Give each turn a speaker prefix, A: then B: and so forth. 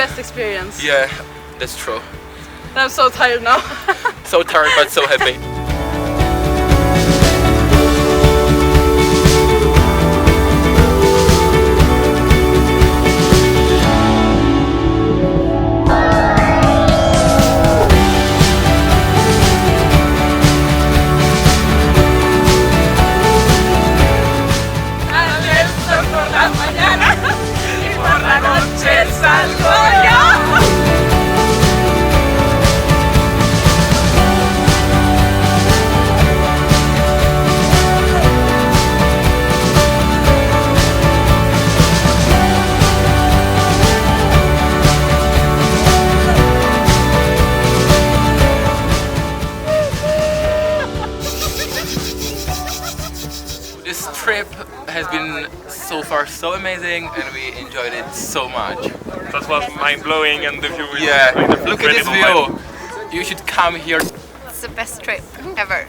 A: best experience.
B: Yeah, that's true.
A: I'm so tired now.
B: So tired but so happy. This trip has been so far so amazing and we enjoyed it so much.
C: That was mind-blowing and the view is
B: Yeah,
C: kind of
B: look at this
C: incredible.
B: view. You should come here.
D: It's the best trip ever.